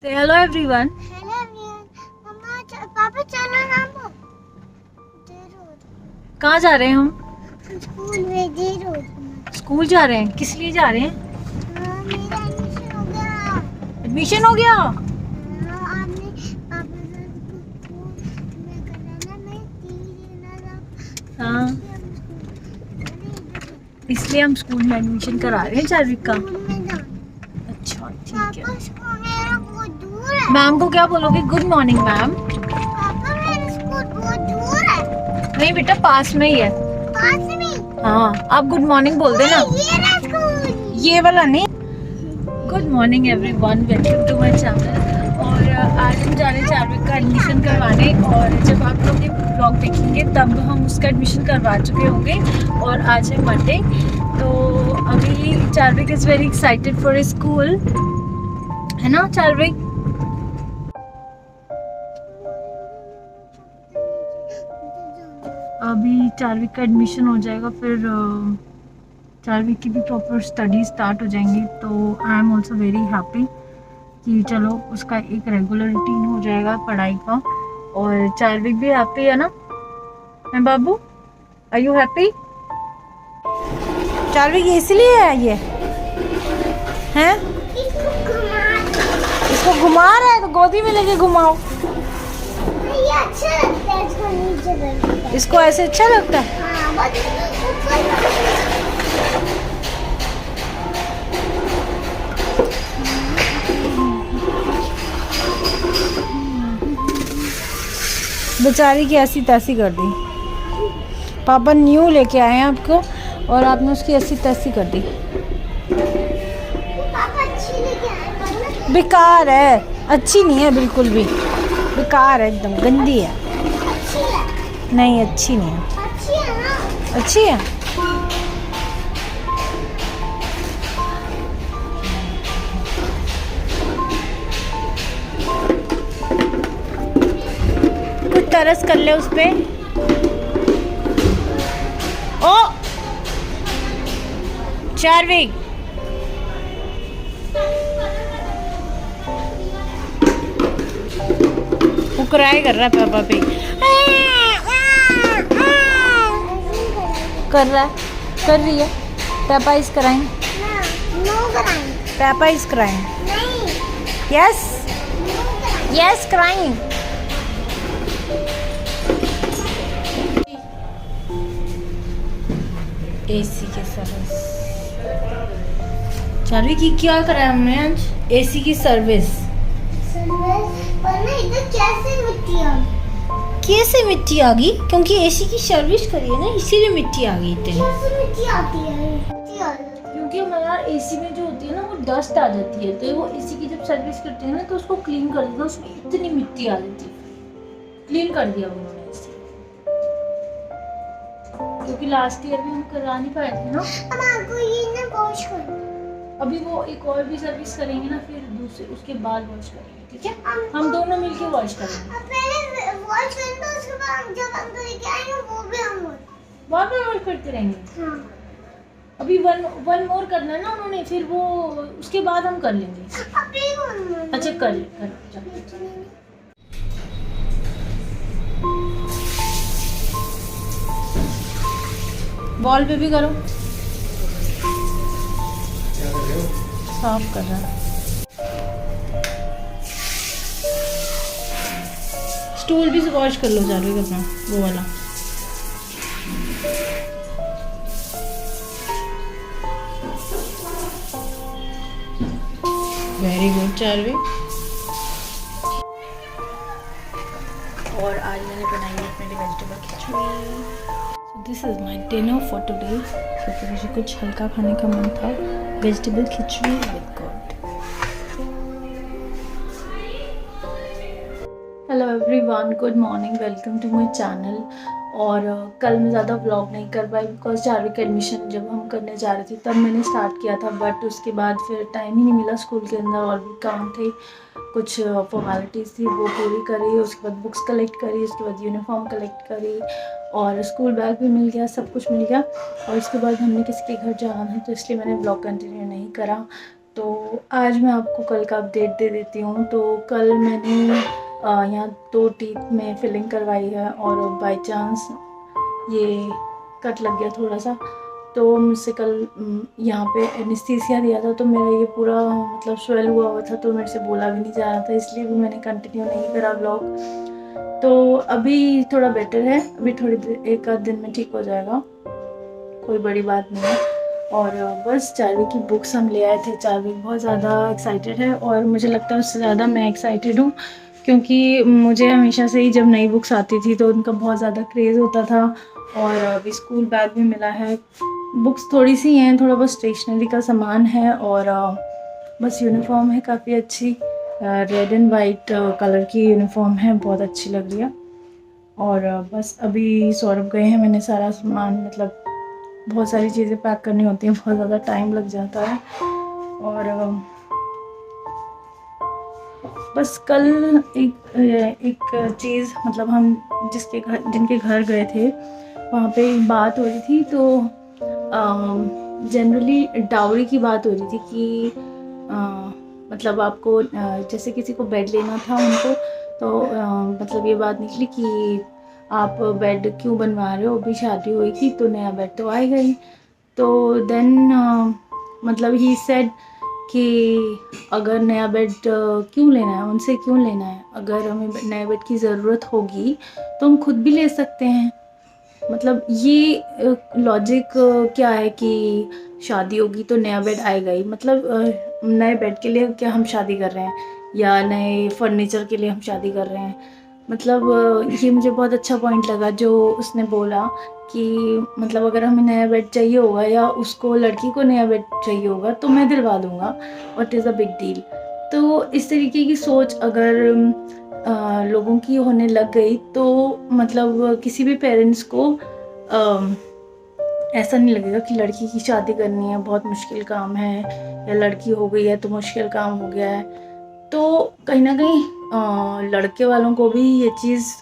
Say hello everyone. Hello everyone. मम्मा पापा चलो ना हम देर हो रही। कहाँ जा रहे हैं हम? स्कूल में देर हो रही। स्कूल जा रहे हैं। किस लिए जा रहे हैं? मेरा एडमिशन हो गया। एडमिशन हो गया? आपने पापा से स्कूल में कराना मैं टीवी देना था। हाँ, इसलिए हम स्कूल में एडमिशन करा रहे हैं चार्विक का। अच्छा ठीक है। स्कूल मेरा बहुत दूर है। मैम को क्या बोलोगे? Good morning ma'am. पापा मेरा स्कूल बहुत दूर है। नहीं बेटा, पास में ही है। पास में? हाँ, आप गुड मॉर्निंग बोल देना। ये रहा स्कूल। ये वाला नहीं। Good morning everyone, welcome to my channel. और आज हम जा रहे हैं चार्विक का एडमिशन करवाने। और जब आप लोग ये ब्लॉग देखेंगे तब हम उसका एडमिशन करवा चुके होंगे। और आज है मंडे, तो अभी Chadwick is very excited for school, है ना चार्विक? अभी चार्विक का एडमिशन हो जाएगा, फिर चार्विक की भी प्रॉपर स्टडी स्टार्ट हो जाएंगी। तो I am also very happy कि चलो उसका एक रेगुलर रूटीन हो जाएगा पढ़ाई का। और चार्विक भी हैप्पी है ना? है बाबू? Are you happy? चार्विक ये इसलिए है ये हैं? इसको घुमा रहा है तो गोदी में लेके घुमाओ। ये अच्छा लगता है इसको नीचे बैठना। इसको ऐसे अच्छा लगता है। हाँ, बहुत ऊपर। बेचारी की ऐसी तैसी कर दी। पापा न्यू लेके आए हैं आपको और आपने उसकी ऐसी तैसी कर दी। पापा अच्छी लेके आए पर ना बेकार है, अच्छी नहीं है बिल्कुल भी, बेकार है, एकदम गंदी है। अच्छी है। नहीं अच्छी नहीं है। अच्छी है ना? अच्छी है। कुछ तरस कर ले उस पे। ओ चार्विक, फुकराई कर रहा है पापा पे। कर रहा है, कर रही है। पापा इज क्राइंग। नो कराएं। पापा इज क्राइंग। नहीं, यस नो कराएं। Yes crying. एसी के सर्विस। चार्विक की क्या करा है हमने आज? एसी की सर्विस। पर ना इधर कैसे मिट्टी आ गई? कैसे मिट्टी आ गई? क्योंकि एसी की सर्विस करी है ना, इसीलिए मिट्टी आ गई इतनी। कैसे मिट्टी आती है? मिट्टी आ जाती है। क्योंकि हमारा एसी में जो होती है ना वो डस्ट आ जाती है, तो वो एसी की जब सर्विस करते हैं ना तो उसको क्लीन कर देते हैं, उसमें इतनी मिट्टी आ जाती है। क्लीन कर दिया उन्होंने एसी, क्योंकि लास्ट ईयर भी हम करा नहीं पाए थे ना। अब आपको ये ना वॉश करना। अभी वो एक और भी सर्विस करेंगे ना, फिर दूसरे उसके बाद वॉश करेंगे, ठीक है? हम दोनों मिलके वॉश करेंगे। अब पहले वॉश करना, उसके बाद जब अंकल लेके आएंगे वो भी हम बाद में वॉश करते रहेंगे। हाँ। अभी वन मोर करना है ना उन्होंने, फिर वो उसके बाद हम कर लेंगे। अभी कौन? अच्छा कर चल। वॉल पे भी करो। साफ कर रहा है। स्टूल भी वॉश कर लो चार्विक अपना, वो वाला। Very good Charvik. और आज मैंने बनाई है अपने लिए वेजिटेबल खिचड़ी। This is my dinner for today, क्योंकि मुझे कुछ हल्का खाने का मन था। वेजिटेबल खिचड़ी with God. Hello everyone, good morning, welcome to my channel. और कल मैं ज़्यादा व्लॉग नहीं कर पाई बिकॉज चार्विक का एडमिशन जब हम करने जा रहे थे तब मैंने स्टार्ट किया था, बट उसके बाद फिर टाइम ही नहीं मिला। स्कूल के अंदर और भी काम थे, कुछ फॉर्मेलिटीज़ थी, वो पूरी करी। उसके बाद बुक्स कलेक्ट करी, उसके बाद यूनिफॉर्म कलेक्ट करी और स्कूल बैग भी मिल गया, सब कुछ मिल गया। और उसके बाद हमने किसी के घर जाना था तो इसलिए मैंने ब्लॉग कंटिन्यू नहीं करा। तो आज मैं आपको कल का अपडेट दे देती हूँ। तो कल मैंने यहाँ 2 टीथ में फिलिंग करवाई है और बाय चांस ये कट लग गया थोड़ा सा। तो मुझसे कल यहाँ पे एनेस्थीसिया दिया था, तो मेरा ये पूरा मतलब स्वेल हुआ था, तो मेरे से बोला भी नहीं जा रहा था, इसलिए भी मैंने कंटिन्यू नहीं करा व्लॉग। तो अभी थोड़ा बेटर है, अभी थोड़ी देर 1 आध दिन में ठीक हो जाएगा, कोई बड़ी बात नहीं है। और बस चार्वी की बुक्स हम ले आए थे। चार्वी बहुत ज़्यादा एक्साइटेड है और मुझे लगता है उससे ज़्यादा मैं एक्साइटेड हूँ, क्योंकि मुझे हमेशा से ही जब नई बुक्स आती थी तो उनका बहुत ज़्यादा क्रेज़ होता था। और अभी स्कूल बैग भी मिला है। बुक्स थोड़ी सी हैं, थोड़ा बहुत स्टेशनरी का सामान है और बस यूनिफॉर्म है काफ़ी अच्छी, रेड एंड वाइट कलर की यूनिफॉर्म है, बहुत अच्छी लग रही है। और बस अभी सौरभ गए हैं, मैंने सारा सामान मतलब बहुत सारी चीज़ें पैक करनी होती हैं, बहुत ज़्यादा टाइम लग जाता है। और बस कल एक चीज़ मतलब हम जिनके घर गए थे वहाँ पे एक बात हो रही थी। तो जनरली डाउरी की बात हो रही थी कि मतलब आपको जैसे किसी को बेड लेना था उनको, तो मतलब ये बात निकली कि आप बेड क्यों बनवा रहे हो, अभी शादी हुई थी तो नया बेड तो आएगा ही। तो देन मतलब ही सेड कि अगर नया बेड क्यों लेना है, उनसे क्यों लेना है, अगर हमें नए बेड की ज़रूरत होगी तो हम खुद भी ले सकते हैं। मतलब ये लॉजिक क्या है कि शादी होगी तो नया बेड आएगा ही, मतलब नए बेड के लिए क्या हम शादी कर रहे हैं या नए फर्नीचर के लिए हम शादी कर रहे हैं। मतलब ये मुझे बहुत अच्छा पॉइंट लगा जो उसने बोला कि मतलब अगर हमें नया बेड चाहिए होगा या उसको लड़की को नया बेड चाहिए होगा तो मैं दिलवा दूँगा, what is a big deal. तो इस तरीके की सोच अगर लोगों की होने लग गई तो मतलब किसी भी पेरेंट्स को ऐसा नहीं लगेगा कि लड़की की शादी करनी है बहुत मुश्किल काम है, या लड़की हो गई है तो मुश्किल काम हो गया है। तो कहीं ना कहीं लड़के वालों को भी ये चीज़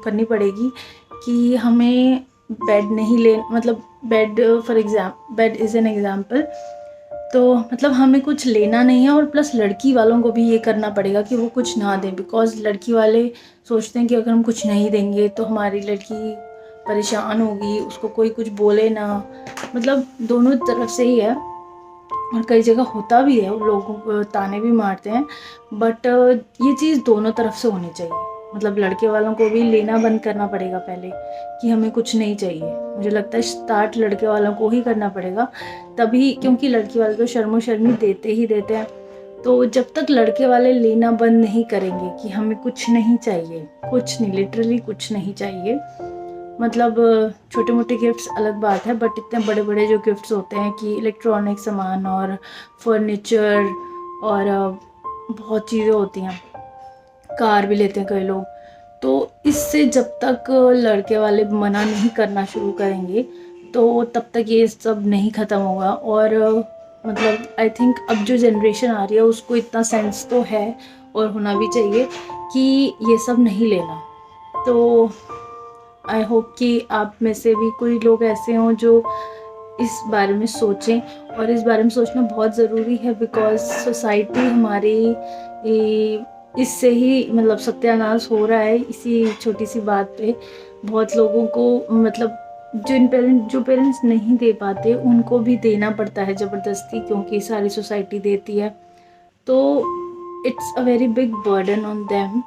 करनी पड़ेगी कि हमें बेड नहीं ले, मतलब bed bed is an example. तो मतलब हमें कुछ लेना नहीं है और प्लस लड़की वालों को भी ये करना पड़ेगा कि वो कुछ ना दें, बिकॉज़ लड़की वाले सोचते हैं कि अगर हम कुछ नहीं देंगे तो हमारी लड़की परेशान होगी, उसको कोई कुछ बोले ना। मतलब दोनों तरफ से ही है और कई जगह होता भी है, लोगों को ताने भी मारते हैं, बट ये चीज़ दोनों तरफ से होनी चाहिए। मतलब लड़के वालों को भी लेना बंद करना पड़ेगा पहले कि हमें कुछ नहीं चाहिए। मुझे लगता है स्टार्ट लड़के वालों को ही करना पड़ेगा तभी, क्योंकि लड़की वाले तो शर्मो शर्मी देते ही देते हैं। तो जब तक लड़के वाले लेना बंद नहीं करेंगे कि हमें कुछ नहीं चाहिए, कुछ नहीं, लिटरली कुछ नहीं चाहिए, मतलब छोटे मोटे गिफ्ट्स अलग बात है, बट इतने बड़े बड़े जो गिफ्ट्स होते हैं कि इलेक्ट्रॉनिक सामान और फर्नीचर और बहुत चीज़ें होती हैं, कार भी लेते हैं कई लोग। तो इससे जब तक लड़के वाले मना नहीं करना शुरू करेंगे तो तब तक ये सब नहीं ख़त्म होगा। और मतलब आई थिंक अब जो जनरेशन आ रही है उसको इतना सेंस तो है और होना भी चाहिए कि ये सब नहीं लेना। तो आई होप कि आप में से भी कोई लोग ऐसे हों जो इस बारे में सोचें, और इस बारे में सोचना बहुत ज़रूरी है, बिकॉज़ सोसाइटी हमारी इससे ही मतलब सत्यानाश हो रहा है। इसी छोटी सी बात पे बहुत लोगों को मतलब जो पेरेंट्स नहीं दे पाते उनको भी देना पड़ता है ज़बरदस्ती, क्योंकि सारी सोसाइटी देती है। तो it's a very big burden on them.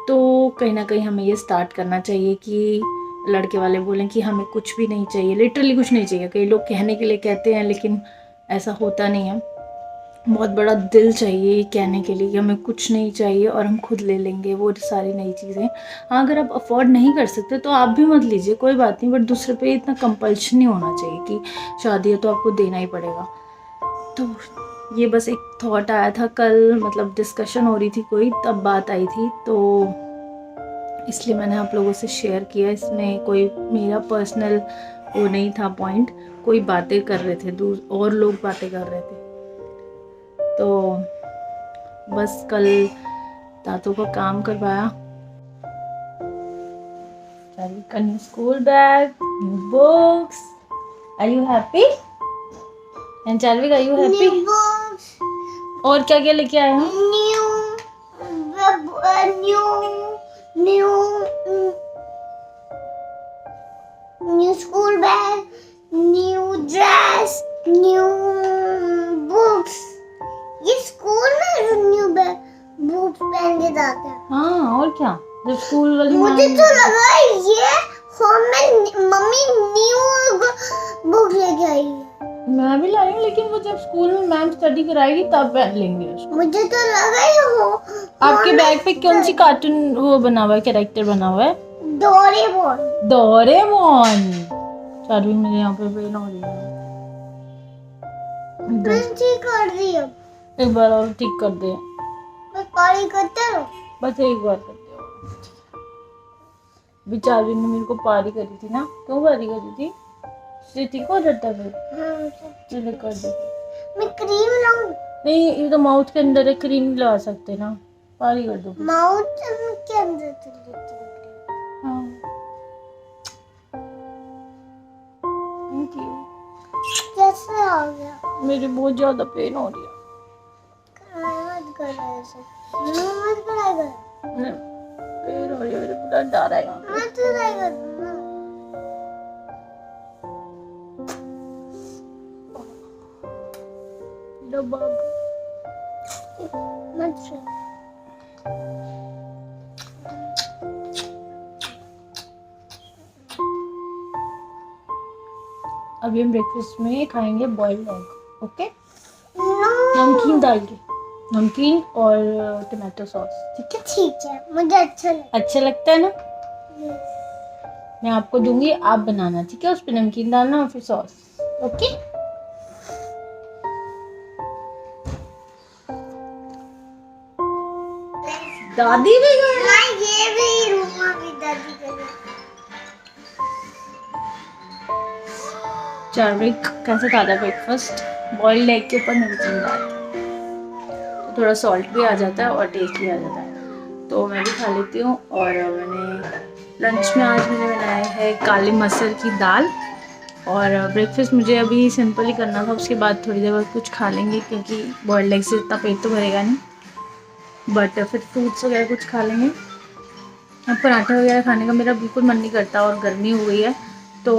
तो कहीं ना कहीं हमें ये स्टार्ट करना चाहिए कि लड़के वाले बोलें कि हमें कुछ भी नहीं चाहिए, लिटरली कुछ नहीं चाहिए। कई लोग कहने के लिए कहते हैं लेकिन ऐसा होता नहीं है। बहुत बड़ा दिल चाहिए कहने के लिए कि हमें कुछ नहीं चाहिए और हम खुद ले लेंगे वो सारी नई चीज़ें। हाँ, अगर आप अफोर्ड नहीं कर सकते तो आप भी मत लीजिए, कोई बात नहीं, बट दूसरे पे इतना कंपल्शन नहीं होना चाहिए कि शादी है तो आपको देना ही पड़ेगा। तो ये बस एक थॉट आया था कल, मतलब डिस्कशन हो रही थी कोई, तब बात आई थी, तो इसलिए मैंने आप लोगों से शेयर किया। इसमें कोई मेरा पर्सनल वो नहीं था पॉइंट, कोई बातें कर रहे थे, दूर और लोग बातें कर रहे थे। तो बस कल दांतों का काम करवाया, का new school bag, new books. Are you happy? And Charvik, are you happy? New books, और क्या क्या लेके आए हो? New school bag, new dress, new books. ये स्कूल में न्यू बैग बुक्स पहन के जाते हैं। हाँ और क्या, जब स्कूल वाली मुझे तो लगा ये होम में मम्मी न्यू बुक लेके आई है। मैं भी लाई हूँ, लेकिन वो जब स्कूल में मैम स्टडी कराएगी तब पहन लेंगे उसको। मुझे तो लगा ही हो। आपके बैग पे कौन सी कार्टून वो बना हुआ है, कैरेक्टर बना हुआ है? डोरेमोन। डोरेमोन। चार्वी मेरे यहाँ पे पेन हो रही है। ठीक कर दी अब। एक बार और ठीक कर दे। बस पारी करते रहो। बस एक बार करते हो। अभी चार्वी ने मेरे को पारी करी थी ना, क्यों पारी करी थी? इससे ठीक हो जाता है फिर। चलो कर दे। मैं क्रीम लाऊं? नहीं, ये तो माउथ के अंदर है, क्रीम नहीं लगा सकते ना, पारी कर दो। माउथ के अंदर चली जाती है। हाँ थैंक यू। कैसे आ गया? मेरी बहुत ज्यादा पेन हो रही है। मत कर ऐसे। मत कराएगा। पेन हो रही है, मुझे पूरा डर आएगा। मत कराएगा। मत से। अभी हम ब्रेकफास्ट में खाएंगे बॉइल्ड एग। Okay, No. नमकीन डाल के, नमकीन और टमाटो सॉस। ठीक है? ठीक है, मुझे अच्छा लगता अच्छा लगता है ना? है। मैं आपको दूंगी, आप बनाना। ठीक है? उस पे नमकीन डालना और फिर सॉस। ओके? दादी भी गई। हाँ, ये भी रूमा भी दादी गई। चार्विक कैसे खाता ब्रेकफास्ट? बॉइल्ड एग के ऊपर नमकीन डाल के, तो थोड़ा सॉल्ट भी आ जाता है और टेस्ट भी आ जाता है। तो मैं भी खा लेती हूँ। और मैंने लंच में आज मैंने बनाया है काले मसर की दाल। और ब्रेकफास्ट मुझे अभी सिंपल ही करना था, उसके बाद थोड़ी देर बाद कुछ खा लेंगे, क्योंकि बॉइल्ड एग से इतना पेट तो भरेगा नहीं, बट फिर फ्रूट्स वगैरह कुछ खा लेंगे। अब पराठा वगैरह खाने का मेरा बिल्कुल मन नहीं करता, और गर्मी हो गई है तो,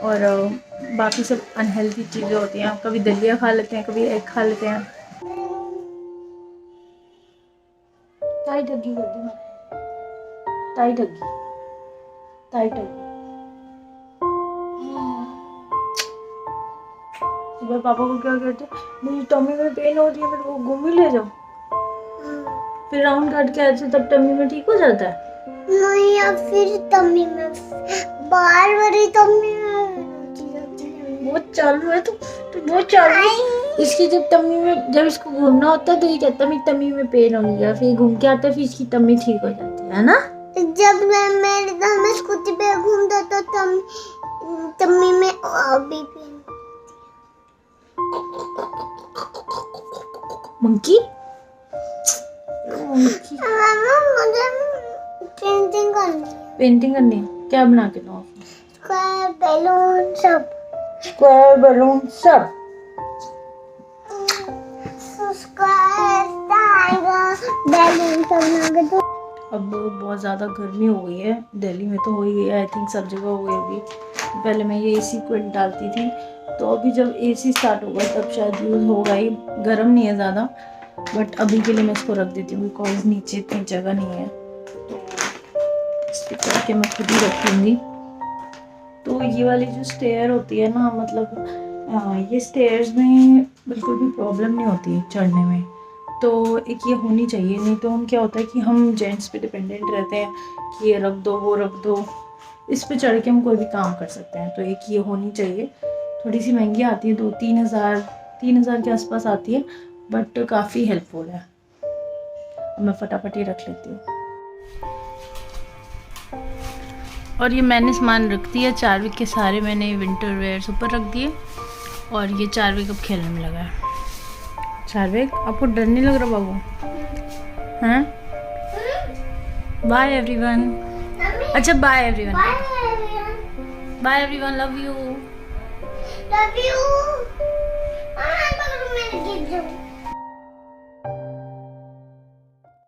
और बाकी सब अनहेल्दी चीज़ें होती हैं। कभी दलिया खा लेते हैं, कभी एग खा लेते हैं। टाइट हग्गी कर दी मैंने, टाइट हग्गी, टाइट हग्गी। सुबह पापा को क्या कहते हैं, मेरी टमी में पेन हो रही है, मेरे को घूम ही ले जाओ। फिर राउंड काट के ऐसे तब टमी में ठीक हो जाता है। नहीं, या फिर तम्मी में बार बारी तम्मी में बहुत चालू है तो बहुत चालू है। इसकी जब टमी में, जब इसको घूमना होता है तो ये कहता है मेरी टमी में पेन हो गया, फिर घूम के आता है, फिर इसकी टमी ठीक हो जाती है ना। जब मैं स्कूटी पे घूमता तो तम्मी में अभी पेन। मंकी मामा, मुझे पेंटिंग करनी है। पेंटिंग करनी है, क्या बना के दो? स्क्वायर बैलून सब। स्क्वायर बैलून सब। स्क्वायर टाइगर बैलून सब बना के दो। अब बहुत ज़्यादा गर्मी हो गई है, दिल्ली में तो हो ही गई है, आई थिंक सब जगह हो गई होगी। पहले मैं ये एसी को डालती थी, तो अभी जब एसी स्टार्ट होगा तब शायद यूज़ होगा ही। गर्म नहीं है ज़्यादा, बट अभी के लिए मैं इसको रख देती हूँ, बिकॉज नीचे इतनी जगह नहीं है, तो इसके करके मैं खुद ही रखूँगी। तो ये वाली जो स्टेयर होती है ना, मतलब ये स्टेयर्स में बिल्कुल भी प्रॉब्लम नहीं होती है चढ़ने में, तो एक ये होनी चाहिए। नहीं तो हम क्या होता है कि हम जेंट्स पे डिपेंडेंट रहते हैं कि ये रख दो वो रख दो, इस पे चढ़ के हम कोई भी काम कर सकते हैं। तो एक ये होनी चाहिए। थोड़ी सी महंगी आती है, 3,000 के आसपास आती है, बट काफ़ी हेल्पफुल है। मैं फटाफट ये रख लेती हूँ। और ये मैंने सामान रख दिया, चार्विक के सारे मैंने विंटर वेयर्स ऊपर रख दिए, और ये चार्विक अब खेलने में लगा है। चार्विक, आपको डर नहीं लग रहा बाबू? हैं? Bye everyone. अच्छा bye everyone. Bye everyone, love you. Love you. मेरे गिफ्ट